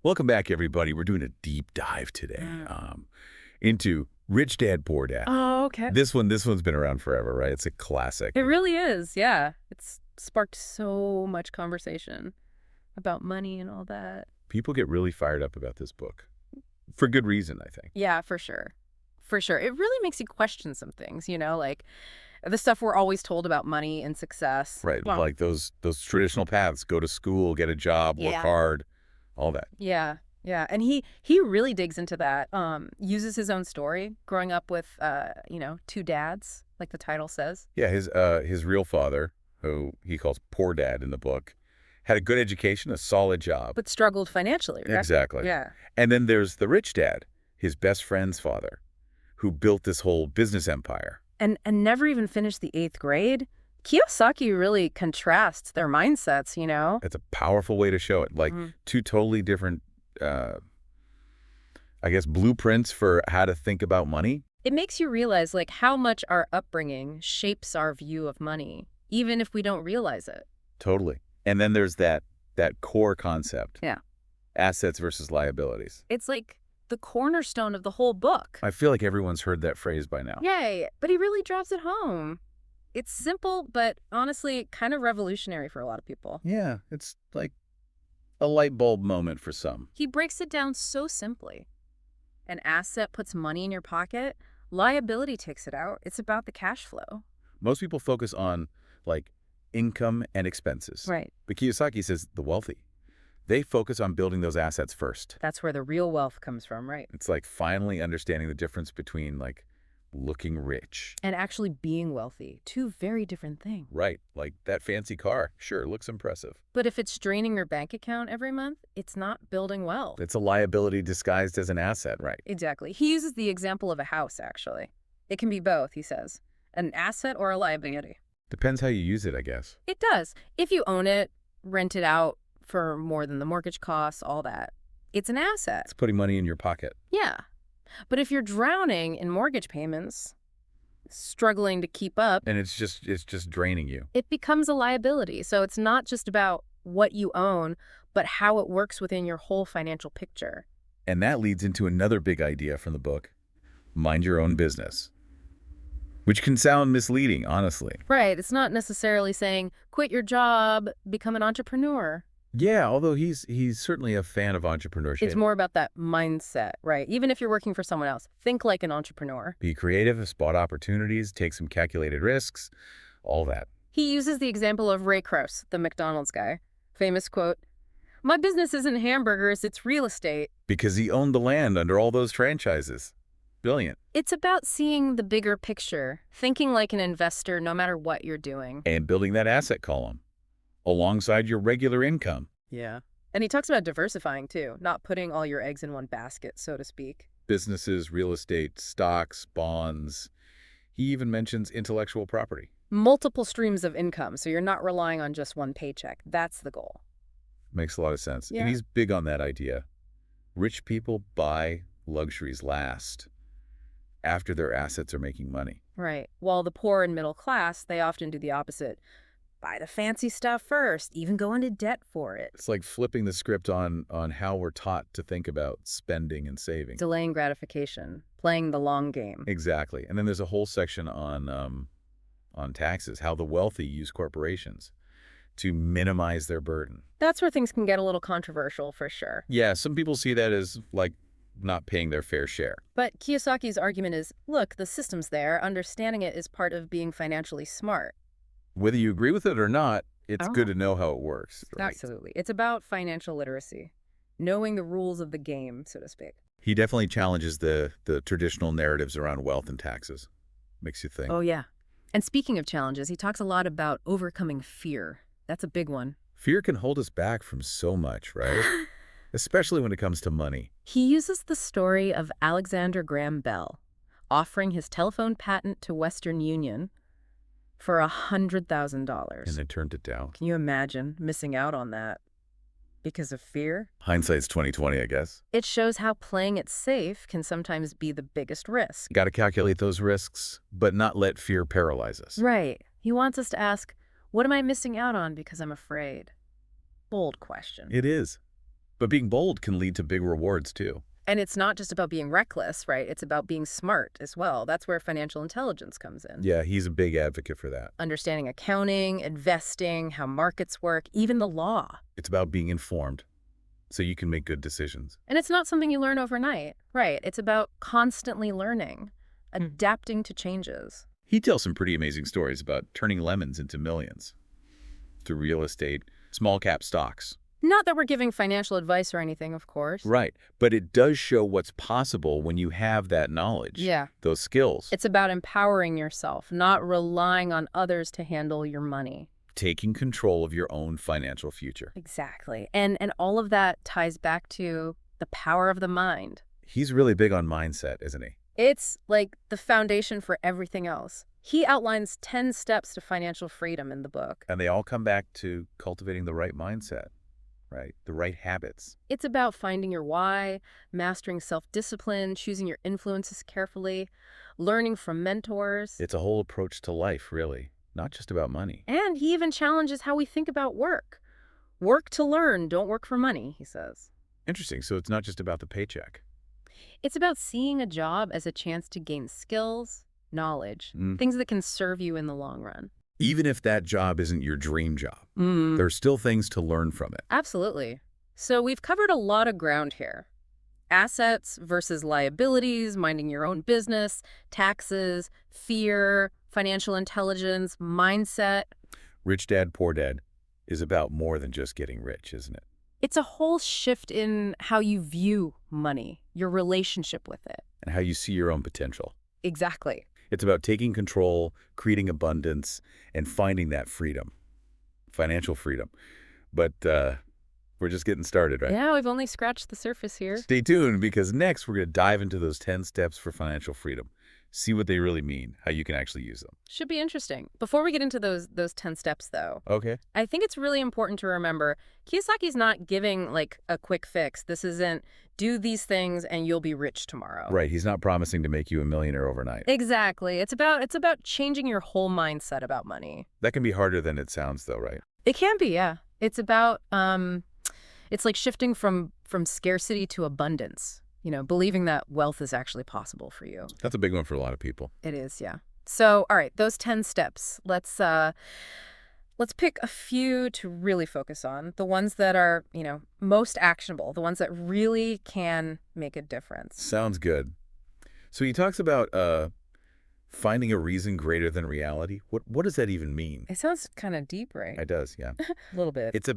Welcome back, everybody. We're doing a deep dive today into Rich Dad, Poor Dad. Oh, okay. This one's been around forever, right? It's a classic. It really is, yeah. It's sparked so much conversation about money and all that. People get really fired up about this book for good reason, I think. Yeah, for sure. For sure. It really makes you question some things, like the stuff we're always told about money and success. Right, Well, like those traditional paths: go to school, get a job, work yeah. hard, all that. Yeah. Yeah. And he really digs into that. Uses his own story, growing up with two dads, like the title says. Yeah, his real father, who he calls Poor Dad in the book, had a good education, a solid job. But struggled financially, right? Exactly. Yeah. And then there's the rich dad, his best friend's father, who built this whole business empire. And never even finished the 8th grade. Kiyosaki really contrasts their mindsets. It's a powerful way to show it. Like two totally different, I guess, blueprints for how to think about money. It makes you realize like how much our upbringing shapes our view of money, even if we don't realize it. Totally. And then there's that core concept. Yeah. Assets versus liabilities. It's like the cornerstone of the whole book. I feel like everyone's heard that phrase by now. Yay, but he really drives it home. It's simple, but honestly, kind of revolutionary for a lot of people. Yeah, it's like a light bulb moment for some. He breaks it down so simply. An asset puts money in your pocket, liability takes it out. It's about the cash flow. Most people focus on, like, income and expenses. Right. But Kiyosaki says the wealthy, they focus on building those assets first. That's where the real wealth comes from, right? It's like finally understanding the difference between, like, looking rich. And actually being wealthy. Two very different things. Right. Like that fancy car. Sure, looks impressive. But if it's draining your bank account every month, it's not building wealth. It's a liability disguised as an asset, right? Exactly. He uses the example of a house, actually. It can be both, he says. An asset or a liability. Depends how you use it, I guess. It does. If you own it, rent it out for more than the mortgage costs, all that, it's an asset. It's putting money in your pocket. Yeah. But if you're drowning in mortgage payments, struggling to keep up, And it's just draining you. it becomes a liability. So it's not just about what you own, but how it works within your whole financial picture. And that leads into another big idea from the book: mind your own business. Which can sound misleading, honestly. Right. It's not necessarily saying, quit your job, become an entrepreneur. Yeah, although he's certainly a fan of entrepreneurship. It's more about that mindset, right? Even if you're working for someone else, think like an entrepreneur. Be creative, spot opportunities, take some calculated risks, all that. He uses the example of Ray Kroc, the McDonald's guy. Famous quote, "My business isn't hamburgers, it's real estate." Because he owned the land under all those franchises. Brilliant. It's about seeing the bigger picture, thinking like an investor no matter what you're doing. And building that asset column alongside your regular income. Yeah. And he talks about diversifying too, not putting all your eggs in one basket, so to speak. Businesses, real estate, stocks, bonds. He even mentions intellectual property. Multiple streams of income, so you're not relying on just one paycheck. That's the goal. Makes a lot of sense. Yeah. And he's big on that idea. Rich people buy luxuries last, after their assets are making money. Right. While the poor and middle class, they often do the opposite. Buy the fancy stuff first, even go into debt for it. It's like flipping the script on how we're taught to think about spending and saving. Delaying gratification, playing the long game. Exactly. And then there's a whole section on taxes, how the wealthy use corporations to minimize their burden. That's where things can get a little controversial for sure. Yeah, some people see that as like not paying their fair share. But Kiyosaki's argument is, look, the system's there. Understanding it is part of being financially smart. Whether you agree with it or not, it's Oh. good to know how it works. Right? Absolutely. It's about financial literacy, knowing the rules of the game, so to speak. He definitely challenges the traditional narratives around wealth and taxes. Makes you think. Oh, yeah. And speaking of challenges, he talks a lot about overcoming fear. That's a big one. Fear can hold us back from so much, right? Especially when it comes to money. He uses the story of Alexander Graham Bell offering his telephone patent to Western Union for $100,000. And then turned it down. Can you imagine missing out on that because of fear? Hindsight's 20/20, I guess. It shows how playing it safe can sometimes be the biggest risk. Got to calculate those risks, but not let fear paralyze us. Right. He wants us to ask, what am I missing out on because I'm afraid? Bold question. It is. But being bold can lead to big rewards, too. And it's not just about being reckless, right? It's about being smart as well. That's where financial intelligence comes in. Yeah, he's a big advocate for that. Understanding accounting, investing, how markets work, even the law. It's about being informed so you can make good decisions. And it's not something you learn overnight, right? It's about constantly learning, adapting to changes. He tells some pretty amazing stories about turning lemons into millions through real estate, small cap stocks. Not that we're giving financial advice or anything, of course. Right. But it does show what's possible when you have that knowledge. Yeah. Those skills. It's about empowering yourself, not relying on others to handle your money. Taking control of your own financial future. Exactly. And all of that ties back to the power of the mind. He's really big on mindset, isn't he? It's like the foundation for everything else. He outlines 10 steps to financial freedom in the book. And they all come back to cultivating the right mindset, right? The right habits. It's about finding your why, mastering self-discipline, choosing your influences carefully, learning from mentors. It's a whole approach to life, really, not just about money. And he even challenges how we think about work. Work to learn, don't work for money, he says. Interesting. So it's not just about the paycheck. It's about seeing a job as a chance to gain skills, knowledge, things that can serve you in the long run. Even if that job isn't your dream job, there's still things to learn from it. Absolutely. So we've covered a lot of ground here. Assets versus liabilities, minding your own business, taxes, fear, financial intelligence, mindset. Rich Dad, Poor Dad is about more than just getting rich, isn't it? It's a whole shift in how you view money, your relationship with it. And how you see your own potential. Exactly. It's about taking control, creating abundance, and finding that freedom, financial freedom. But we're just getting started, right? Yeah, we've only scratched the surface here. Stay tuned, because next we're going to dive into those 10 steps for financial freedom. See what they really mean, how you can actually use them. Should be interesting. Before we get into those 10 steps, though, Okay. I think it's really important to remember Kiyosaki's not giving, like, a quick fix. This isn't do these things and you'll be rich tomorrow. Right. He's not promising to make you a millionaire overnight. Exactly. It's about changing your whole mindset about money. That can be harder than it sounds, though, right? It can be, yeah. It's about it's like shifting from scarcity to abundance. You know, believing that wealth is actually possible for you. That's a big one for a lot of people. It is, yeah. So, all right, those 10 steps. Let's pick a few to really focus on. The ones that are, you know, most actionable, the ones that really can make a difference. Sounds good. So he talks about finding a reason greater than reality. What does that even mean? It sounds kind of deep, right? It does, yeah. A little bit. It's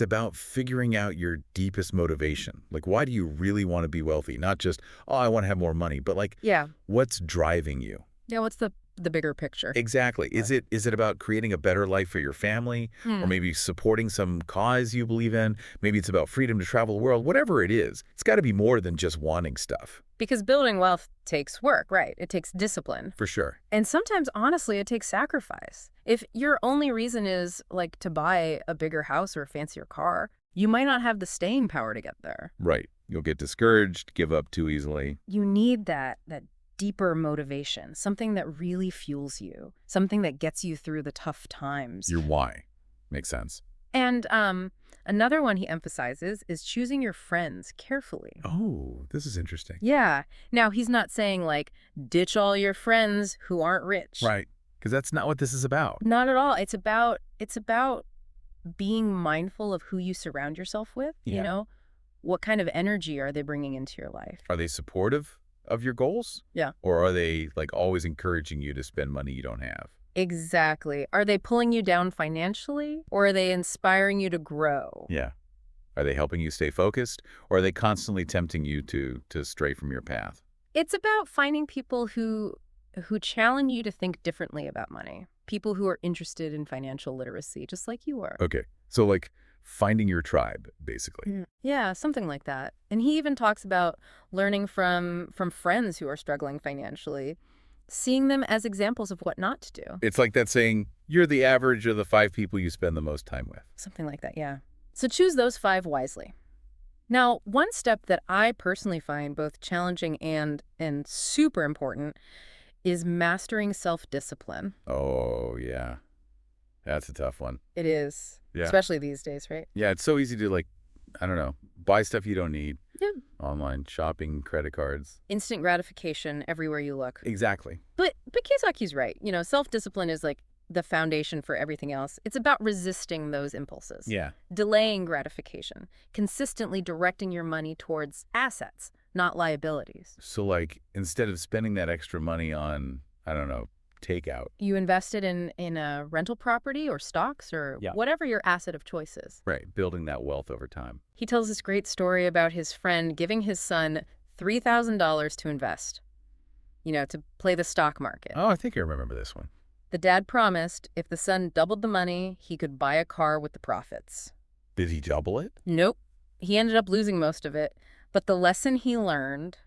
about figuring out your deepest motivation. Like, why do you really want to be wealthy? Not just, oh, I want to have more money, but like, Yeah. what's driving you? Yeah, what's the bigger picture? Exactly. Is it about creating a better life for your family, or maybe supporting some cause you believe in? Maybe it's about freedom to travel the world. Whatever it is, it's got to be more than just wanting stuff. Because building wealth takes work, right? It takes discipline. For sure. And sometimes, honestly, it takes sacrifice. If your only reason is, like, to buy a bigger house or a fancier car, you might not have the staying power to get there. Right. You'll get discouraged, give up too easily. You need that deeper motivation, something that really fuels you, something that gets you through the tough times. Your why. Makes sense. And another one he emphasizes is choosing your friends carefully. Oh, this is interesting. Yeah. Now, he's not saying, like, ditch all your friends who aren't rich. Right. Because that's not what this is about. Not at all. It's about being mindful of who you surround yourself with. Yeah. You know, what kind of energy are they bringing into your life? Are they supportive of your goals? Yeah. Or are they, like, always encouraging you to spend money you don't have? Exactly. Are they pulling you down financially, or are they inspiring you to grow? Yeah. Are they helping you stay focused, or are they constantly tempting you to stray from your path? It's about finding people who challenge you to think differently about money. People who are interested in financial literacy, just like you are. Okay. So, like, finding your tribe, basically. Yeah, something like that. And he even talks about learning from friends who are struggling financially, seeing them as examples of what not to do. It's like that saying, you're the average of the 5 people you spend the most time with. Something like that, yeah. So choose those 5 wisely. Now, one step that I personally find both challenging and super important is mastering self-discipline. Oh, yeah. That's a tough one. It is, Yeah. especially these days, right? Yeah, it's so easy to, like, I don't know, buy stuff you don't need. Yeah. Online shopping, credit cards. Instant gratification everywhere you look. Exactly. But Kiyosaki's right. Self-discipline is like the foundation for everything else. It's about resisting those impulses. Yeah. Delaying gratification, consistently directing your money towards assets, not liabilities. So, like, instead of spending that extra money on, I don't know, takeout. You invested in a rental property or stocks or Yeah. whatever your asset of choice is. Right. Building that wealth over time. He tells this great story about his friend giving his son $3,000 to invest, to play the stock market. Oh, I think I remember this one. The dad promised if the son doubled the money, he could buy a car with the profits. Did he double it? Nope. He ended up losing most of it. But the lesson he learned,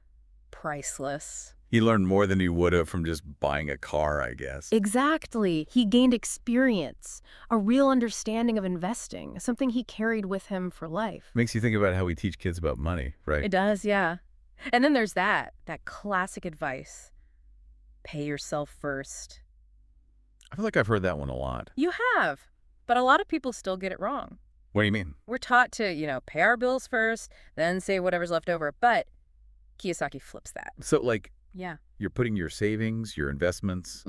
priceless. He learned more than he would have from just buying a car, I guess. Exactly. He gained experience, a real understanding of investing, something he carried with him for life. Makes you think about how we teach kids about money, right? It does, yeah. And then there's that classic advice. Pay yourself first. I feel like I've heard that one a lot. You have, but a lot of people still get it wrong. What do you mean? We're taught to, pay our bills first, then save whatever's left over. But Kiyosaki flips that. So, like, Yeah. you're putting your savings, your investments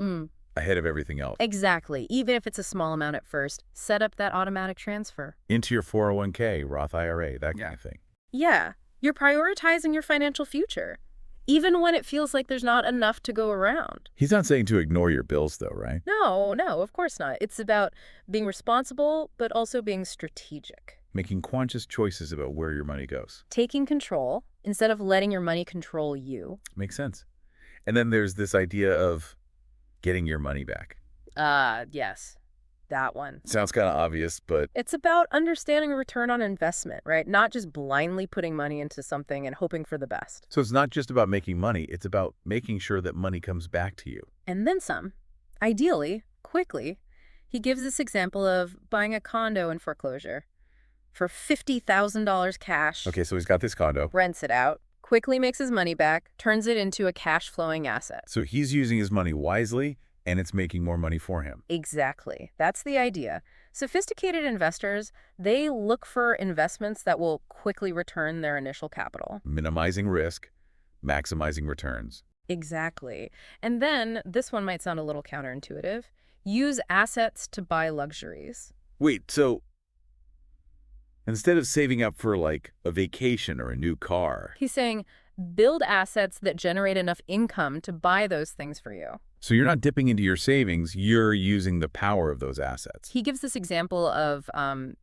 ahead of everything else. Exactly. Even if it's a small amount at first, set up that automatic transfer. Into your 401k, Roth IRA, that kind of thing. Yeah. You're prioritizing your financial future, even when it feels like there's not enough to go around. He's not saying to ignore your bills, though, right? No, of course not. It's about being responsible, but also being strategic. Making conscious choices about where your money goes. Taking control instead of letting your money control you. Makes sense. And then there's this idea of getting your money back. Yes. That one. Sounds kind of obvious, but It's about understanding a return on investment, right? Not just blindly putting money into something and hoping for the best. so it's not just about making money. It's about making sure that money comes back to you. And then some. Ideally, quickly. He gives this example of buying a condo in foreclosure for $50,000 cash. Okay, so he's got this condo. Rents it out, quickly makes his money back, turns it into a cash-flowing asset. So he's using his money wisely, and it's making more money for him. Exactly. That's the idea. Sophisticated investors, they look for investments that will quickly return their initial capital. Minimizing risk, maximizing returns. Exactly. And then, this one might sound a little counterintuitive, use assets to buy luxuries. Wait, so instead of saving up for, like, a vacation or a new car, He's saying, build assets that generate enough income to buy those things for you. so you're not dipping into your savings, you're using the power of those assets. He gives this example of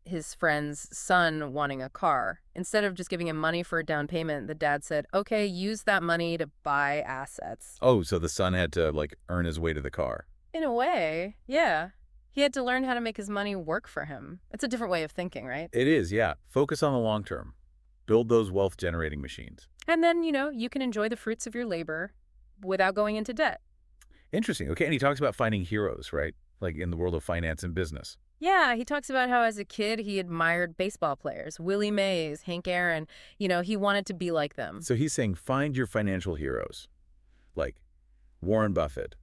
his friend's son wanting a car. Instead of just giving him money for a down payment, the dad said, okay, use that money to buy assets. Oh, so the son had to, like, earn his way to the car. In a way, yeah. He had to learn how to make his money work for him. It's a different way of thinking, right? It is, yeah. Focus on the long term. Build those wealth-generating machines. And then, you can enjoy the fruits of your labor without going into debt. Interesting. Okay, and he talks about finding heroes, right? Like in the world of finance and business. Yeah, he talks about how as a kid he admired baseball players, Willie Mays, Hank Aaron. He wanted to be like them. So he's saying find your financial heroes, like Warren Buffett,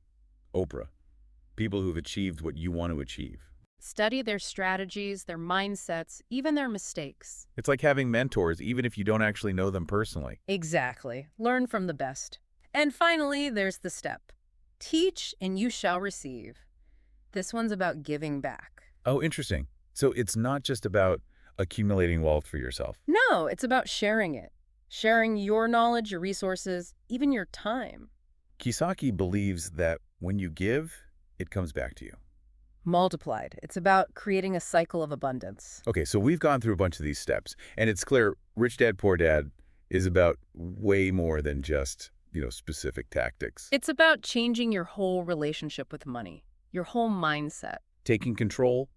Oprah, people who've achieved what you want to achieve. Study their strategies, their mindsets, even their mistakes. It's like having mentors, even if you don't actually know them personally. Exactly. Learn from the best. And finally, there's the step. Teach and you shall receive. This one's about giving back. Oh, interesting. So it's not just about accumulating wealth for yourself. No, it's about sharing it. Sharing your knowledge, your resources, even your time. Kiyosaki believes that when you give, it comes back to you. Multiplied. It's about creating a cycle of abundance. Okay, so we've gone through a bunch of these steps, and it's clear Rich Dad, Poor Dad is about way more than just, specific tactics. It's about changing your whole relationship with money, your whole mindset. Taking control,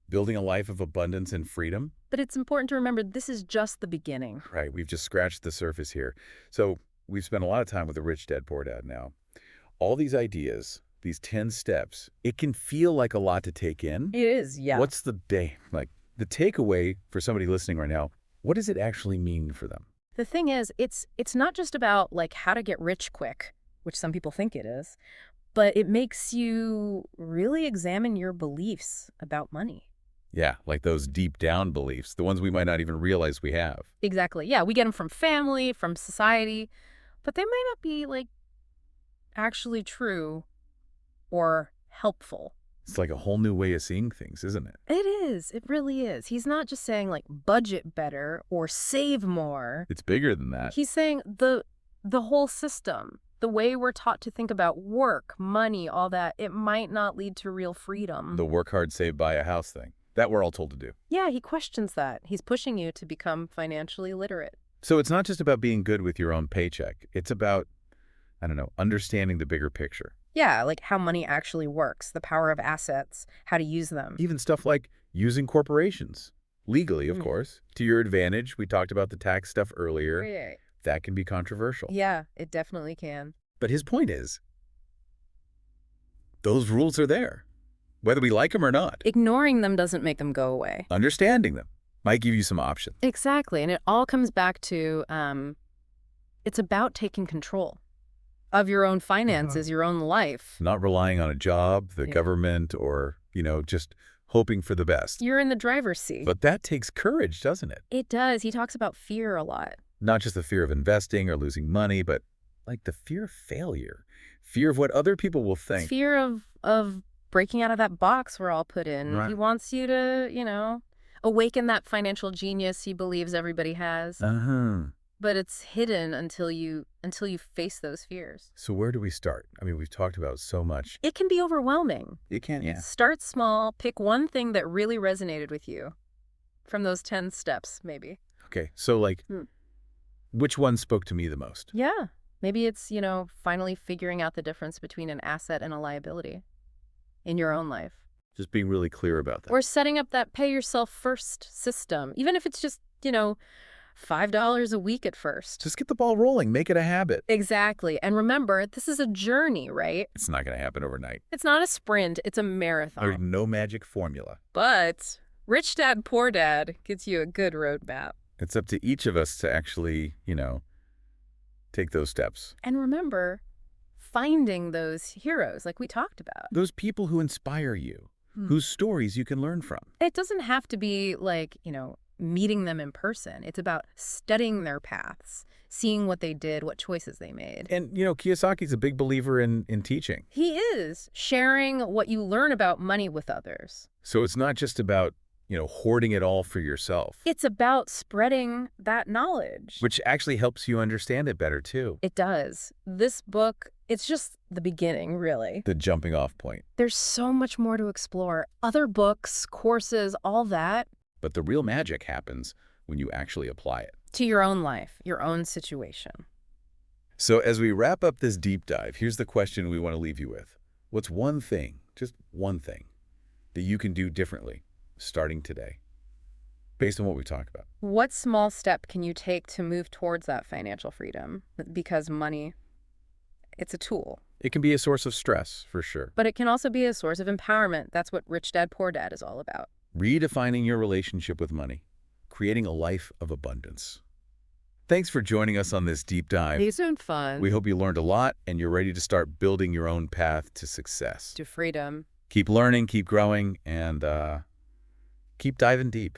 building a life of abundance and freedom. But it's important to remember this is just the beginning. Right, we've just scratched the surface here. So we've spent a lot of time with the Rich Dad, Poor Dad now. All these ideas, these 10 steps, it can feel like a lot to take in. It is, yeah. What's the takeaway for somebody listening right now? What does it actually mean for them? The thing is, it's not just about how to get rich quick, which some people think it is, but it makes you really examine your beliefs about money. Yeah, like those deep down beliefs, the ones we might not even realize we have. Exactly. Yeah, we get them from family, from society, but they might not be, like, actually true or helpful. It's like a whole new way of seeing things, isn't it? It is. It really is. He's not just saying, like, budget better or save more. It's bigger than that. He's saying the whole system, the way we're taught to think about work, money, all that, it might not lead to real freedom. The work hard, save, buy a house thing. That we're all told to do. Yeah, he questions that. He's pushing you to become financially literate. So it's not just about being good with your own paycheck. It's about, I don't know, understanding the bigger picture. Yeah, like how money actually works, the power of assets, how to use them. Even stuff like using corporations, legally, of course, to your advantage. We talked about the tax stuff earlier. Right. That can be controversial. Yeah, it definitely can. But his point is, those rules are there, whether we like them or not. Ignoring them doesn't make them go away. Understanding them might give you some options. Exactly, and it all comes back to it's about taking control of your own finances, your own life. Not relying on a job, the government, or, just hoping for the best. You're in the driver's seat. But that takes courage, doesn't it? It does. He talks about fear a lot. Not just the fear of investing or losing money, but like the fear of failure, fear of what other people will think. Fear of breaking out of that box we're all put in. Right. He wants you to, awaken that financial genius he believes everybody has. But it's hidden until you face those fears. So where do we start? I mean, we've talked about so much. It can be overwhelming. You can, yeah. Start small. Pick one thing that really resonated with you from those 10 steps, maybe. Okay, so which one spoke to me the most? Yeah. Maybe it's, finally figuring out the difference between an asset and a liability in your own life. Just being really clear about that. Or setting up that pay yourself first system, even if it's just, $5 a week at first. Just get the ball rolling. Make it a habit. Exactly. And remember, this is a journey, right? It's not going to happen overnight. It's not a sprint. It's a marathon. There's no magic formula. But Rich Dad, Poor Dad gives you a good roadmap. It's up to each of us to actually, take those steps. And remember, finding those heroes like we talked about. Those people who inspire you, whose stories you can learn from. It doesn't have to be like, meeting them in person. It's about studying their paths, seeing what they did, what choices they made. And, Kiyosaki's a big believer in teaching. He is sharing what you learn about money with others. So it's not just about, hoarding it all for yourself. It's about spreading that knowledge. Which actually helps you understand it better, too. It does. This book, it's just the beginning, really. The jumping off point. There's so much more to explore. Other books, courses, all that. But the real magic happens when you actually apply it. To your own life, your own situation. So as we wrap up this deep dive, here's the question we want to leave you with. What's one thing, just one thing, that you can do differently starting today, based on what we talked about? What small step can you take to move towards that financial freedom? Because money, it's a tool. It can be a source of stress, for sure. But it can also be a source of empowerment. That's what Rich Dad, Poor Dad is all about. Redefining your relationship with money, creating a life of abundance. Thanks for joining us on this deep dive. These are fun. We hope you learned a lot and you're ready to start building your own path to success. To freedom. Keep learning, keep growing, and keep diving deep.